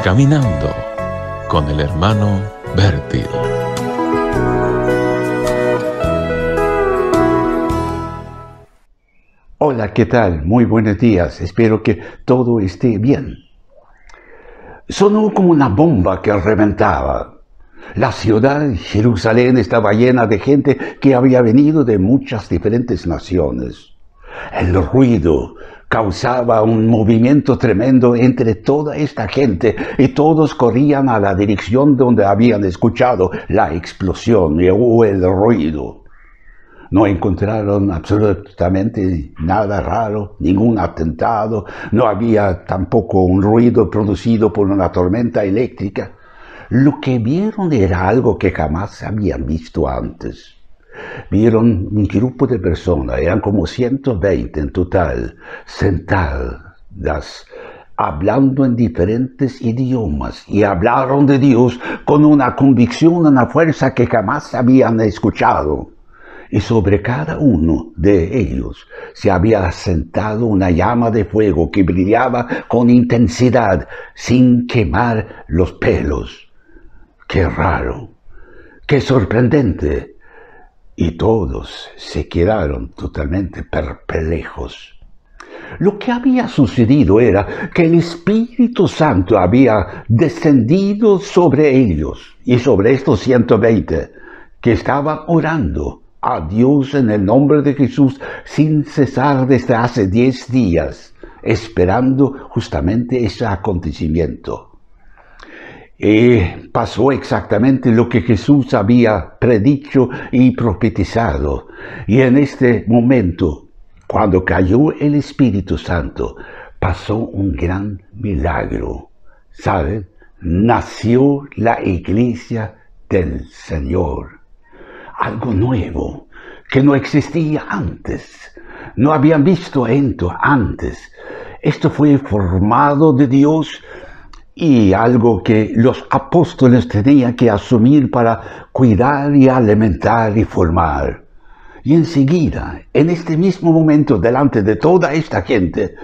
Caminando con el hermano Bertil. Hola, ¿qué tal? Muy buenos días. Espero que todo esté bien. Sonó como una bomba que reventaba. La ciudad, Jerusalén, estaba llena de gente que había venido de muchas diferentes naciones. El ruido causaba un movimiento tremendo entre toda esta gente y todos corrían a la dirección donde habían escuchado la explosión o el ruido. No encontraron absolutamente nada raro, ningún atentado, no había tampoco un ruido producido por una tormenta eléctrica. Lo que vieron era algo que jamás habían visto antes. Vieron un grupo de personas, eran como 120 en total, sentadas, hablando en diferentes idiomas, y hablaron de Dios con una convicción, una fuerza que jamás habían escuchado. Y sobre cada uno de ellos se había asentado una llama de fuego que brillaba con intensidad, sin quemar los pelos. ¡Qué raro! ¡Qué sorprendente! Y todos se quedaron totalmente perplejos. Lo que había sucedido era que el Espíritu Santo había descendido sobre ellos y sobre estos 120 que estaban orando a Dios en el nombre de Jesús sin cesar desde hace 10 días, esperando justamente ese acontecimiento. Y pasó exactamente lo que Jesús había predicho y profetizado. Y en este momento, cuando cayó el Espíritu Santo, pasó un gran milagro. ¿Saben? Nació la iglesia del Señor. Algo nuevo, que no existía antes. No habían visto esto antes. Esto fue formado de Dios y algo que los apóstoles tenían que asumir para cuidar y alimentar y formar. Y enseguida, en este mismo momento, delante de toda esta gente,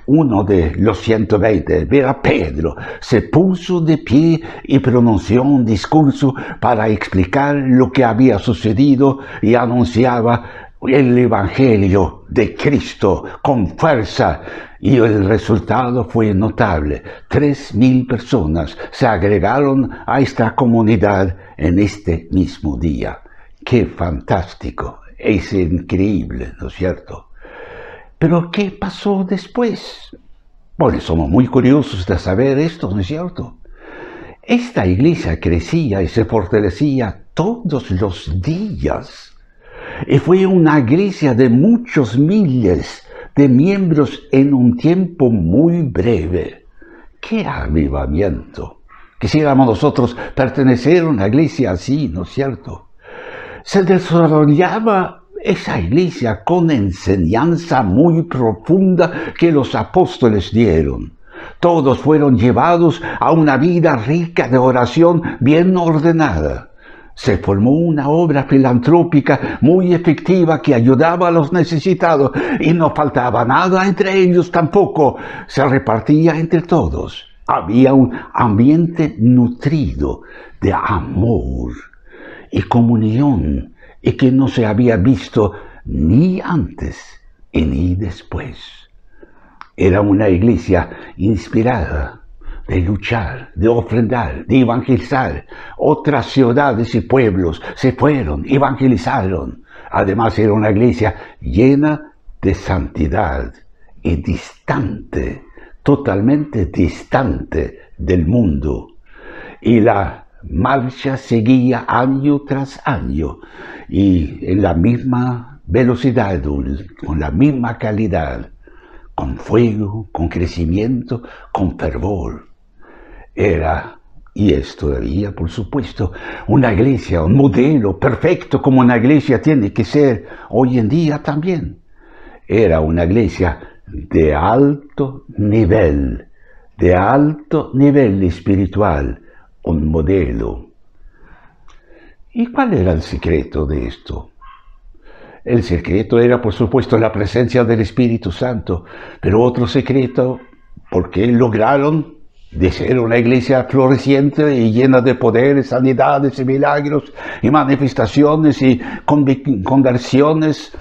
uno de los 120, era Pedro, se puso de pie y pronunció un discurso para explicar lo que había sucedido y anunciaba el Evangelio de Cristo con fuerza. Y el resultado fue notable. 3,000 personas se agregaron a esta comunidad en este mismo día. ¡Qué fantástico! Es increíble, ¿no es cierto? Pero ¿qué pasó después? Bueno, somos muy curiosos de saber esto, ¿no es cierto? Esta iglesia crecía y se fortalecía todos los días. Y fue una iglesia de muchos miles de miembros en un tiempo muy breve. ¡Qué avivamiento! Quisiéramos nosotros pertenecer a una iglesia así, ¿no es cierto? Se desarrollaba esa iglesia con enseñanza muy profunda que los apóstoles dieron. Todos fueron llevados a una vida rica de oración bien ordenada. Se formó una obra filantrópica muy efectiva que ayudaba a los necesitados y no faltaba nada entre ellos tampoco. Se repartía entre todos. Había un ambiente nutrido de amor y comunión y que no se había visto ni antes y ni después. Era una iglesia inspirada de luchar, de ofrendar, de evangelizar. Otras ciudades y pueblos se fueron, evangelizaron. Además era una iglesia llena de santidad y distante, totalmente distante del mundo. Y la marcha seguía año tras año y en la misma velocidad, con la misma calidad, con fuego, con crecimiento, con fervor. Era, y es todavía, por supuesto, una iglesia, un modelo perfecto como una iglesia tiene que ser hoy en día también. Era una iglesia de alto nivel espiritual, un modelo. ¿Y cuál era el secreto de esto? El secreto era, por supuesto, la presencia del Espíritu Santo, pero otro secreto, ¿por qué lograron de ser una iglesia floreciente y llena de poderes, sanidades y milagros y manifestaciones y conversiones.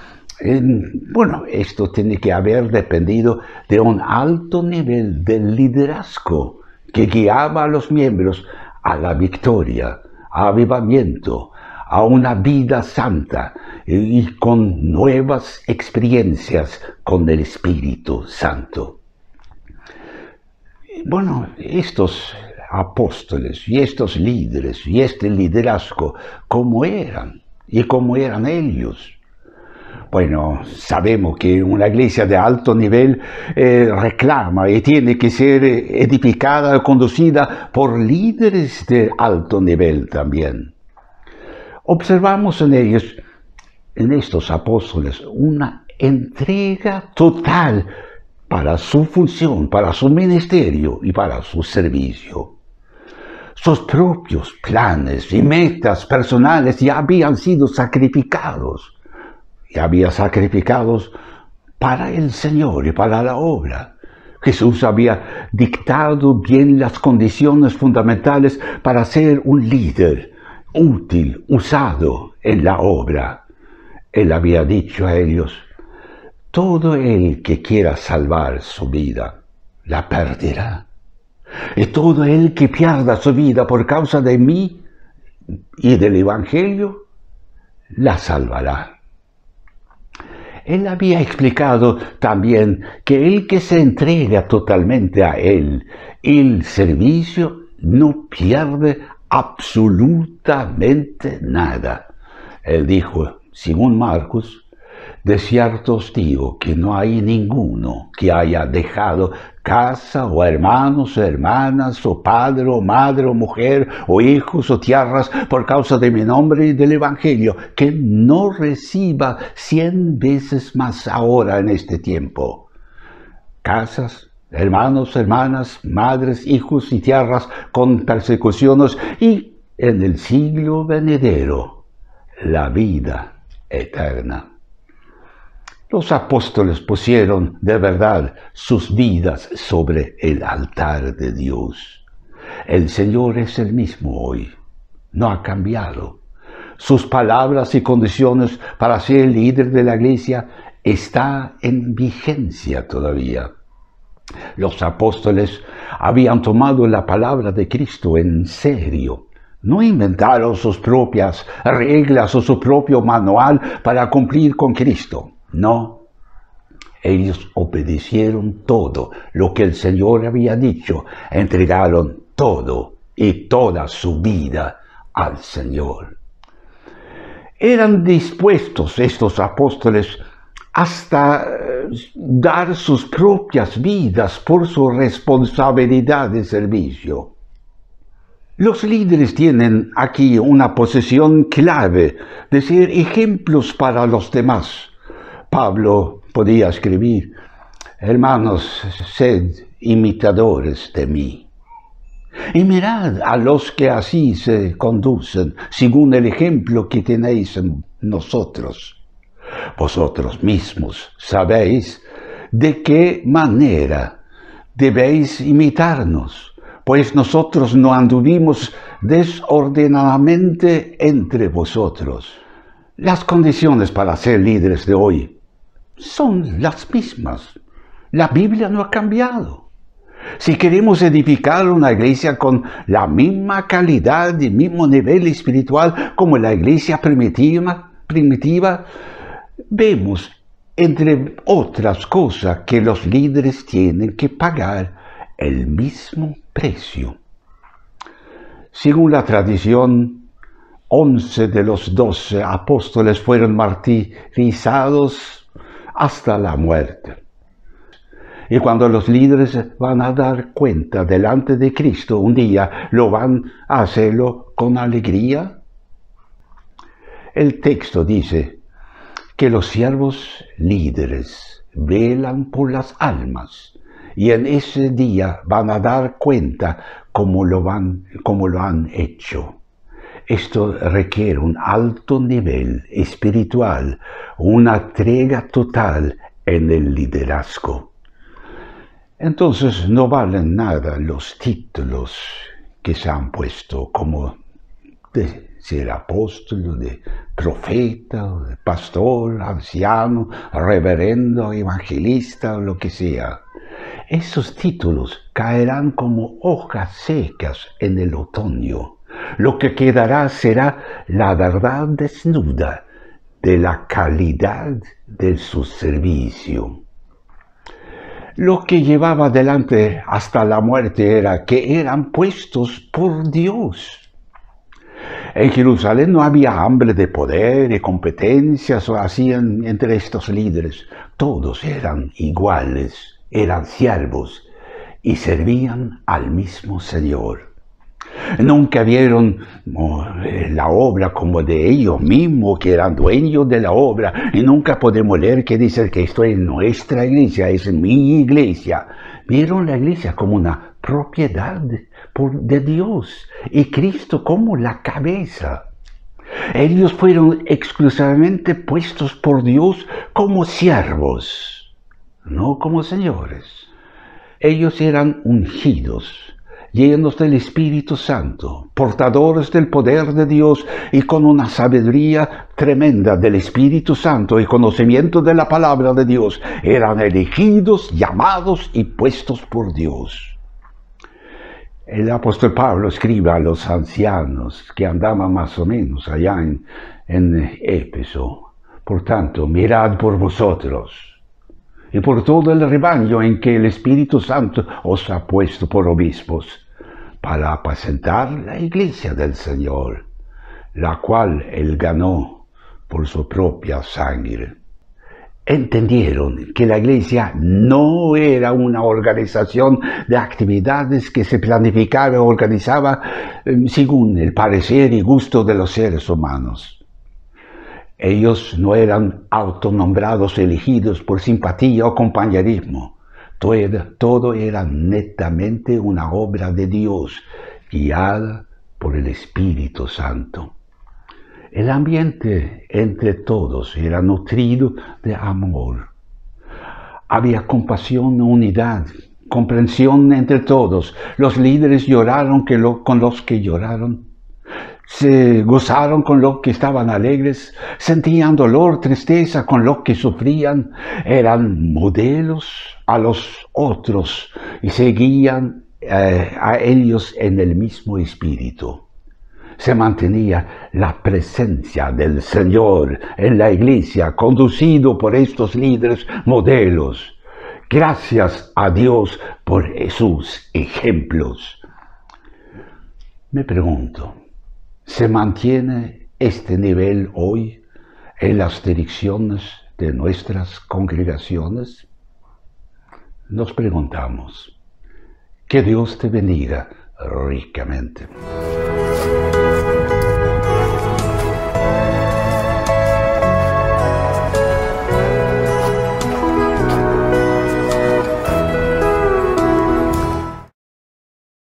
Bueno, esto tiene que haber dependido de un alto nivel de liderazgo que guiaba a los miembros a la victoria, a avivamiento, a una vida santa y con nuevas experiencias con el Espíritu Santo. Bueno, estos apóstoles y estos líderes y este liderazgo, ¿cómo eran? ¿Y cómo eran ellos? Bueno, sabemos que una iglesia de alto nivel reclama y tiene que ser edificada, conducida por líderes de alto nivel también. Observamos en ellos, en estos apóstoles, una entrega total para su función, para su ministerio y para su servicio. Sus propios planes y metas personales ya habían sido sacrificados. Ya había sacrificados para el Señor y para la obra. Jesús había dictado bien las condiciones fundamentales para ser un líder útil, usado en la obra. Él había dicho a ellos: todo el que quiera salvar su vida, la perderá. Y todo el que pierda su vida por causa de mí y del Evangelio, la salvará. Él había explicado también que el que se entrega totalmente a Él, el servicio, no pierde absolutamente nada. Él dijo, según Marcos: de cierto os digo que no hay ninguno que haya dejado casa o hermanos o hermanas o padre o madre o mujer o hijos o tierras por causa de mi nombre y del Evangelio, que no reciba 100 veces más ahora en este tiempo. Casas, hermanos, hermanas, madres, hijos y tierras con persecuciones y en el siglo venidero la vida eterna. Los apóstoles pusieron de verdad sus vidas sobre el altar de Dios. El Señor es el mismo hoy, no ha cambiado. Sus palabras y condiciones para ser líder de la iglesia están en vigencia todavía. Los apóstoles habían tomado la palabra de Cristo en serio. No inventaron sus propias reglas o su propio manual para cumplir con Cristo. No, ellos obedecieron todo lo que el Señor había dicho, entregaron todo y toda su vida al Señor. Eran dispuestos estos apóstoles hasta dar sus propias vidas por su responsabilidad de servicio. Los líderes tienen aquí una posición clave de ser ejemplos para los demás. Pablo podía escribir: hermanos, sed imitadores de mí. Y mirad a los que así se conducen, según el ejemplo que tenéis en nosotros. Vosotros mismos sabéis de qué manera debéis imitarnos, pues nosotros no anduvimos desordenadamente entre vosotros. Las condiciones para ser líderes de hoy son las mismas. La Biblia no ha cambiado. Si queremos edificar una iglesia con la misma calidad y mismo nivel espiritual como la iglesia primitiva, vemos, entre otras cosas, que los líderes tienen que pagar el mismo precio. Según la tradición, 11 de los 12 apóstoles fueron martirizados hasta la muerte. Y cuando los líderes van a dar cuenta delante de Cristo un día, ¿lo van a hacerlo con alegría? El texto dice que los siervos líderes velan por las almas y en ese día van a dar cuenta cómo lo han hecho. Esto requiere un alto nivel espiritual, una entrega total en el liderazgo. Entonces no valen nada los títulos que se han puesto, como de ser apóstol, de profeta, de pastor, anciano, reverendo, evangelista o lo que sea. Esos títulos caerán como hojas secas en el otoño. Lo que quedará será la verdad desnuda de la calidad de su servicio. Lo que llevaba adelante hasta la muerte era que eran puestos por Dios. En Jerusalén no había hambre de poder y competencias o hacían entre estos líderes. Todos eran iguales, eran siervos y servían al mismo Señor. Nunca vieron la obra como de ellos mismos, que eran dueños de la obra, y nunca podemos leer que dicen que esto es nuestra iglesia, es mi iglesia. Vieron la iglesia como una propiedad de Dios y Cristo como la cabeza. Ellos fueron exclusivamente puestos por Dios como siervos, no como señores. Ellos eran ungidos, llenos del Espíritu Santo, portadores del poder de Dios y con una sabiduría tremenda del Espíritu Santo y conocimiento de la palabra de Dios. Eran elegidos, llamados y puestos por Dios. El apóstol Pablo escribe a los ancianos que andaban más o menos allá en Éfeso: por tanto, mirad por vosotros y por todo el rebaño en que el Espíritu Santo os ha puesto por obispos, para apacentar la iglesia del Señor, la cual él ganó por su propia sangre. Entendieron que la iglesia no era una organización de actividades que se planificaba o organizaba según el parecer y gusto de los seres humanos. Ellos no eran autonombrados elegidos por simpatía o compañerismo. Todo era netamente una obra de Dios, guiada por el Espíritu Santo. El ambiente entre todos era nutrido de amor. Había compasión, unidad, comprensión entre todos. Los líderes lloraron con los que lloraron. Se gozaron con los que estaban alegres, sentían dolor, tristeza con los que sufrían, eran modelos a los otros y seguían a ellos en el mismo espíritu. Se mantenía la presencia del Señor en la iglesia, conducido por estos líderes modelos. Gracias a Dios por sus ejemplos. Me pregunto, ¿se mantiene este nivel hoy en las direcciones de nuestras congregaciones? Nos preguntamos. Que Dios te bendiga ricamente.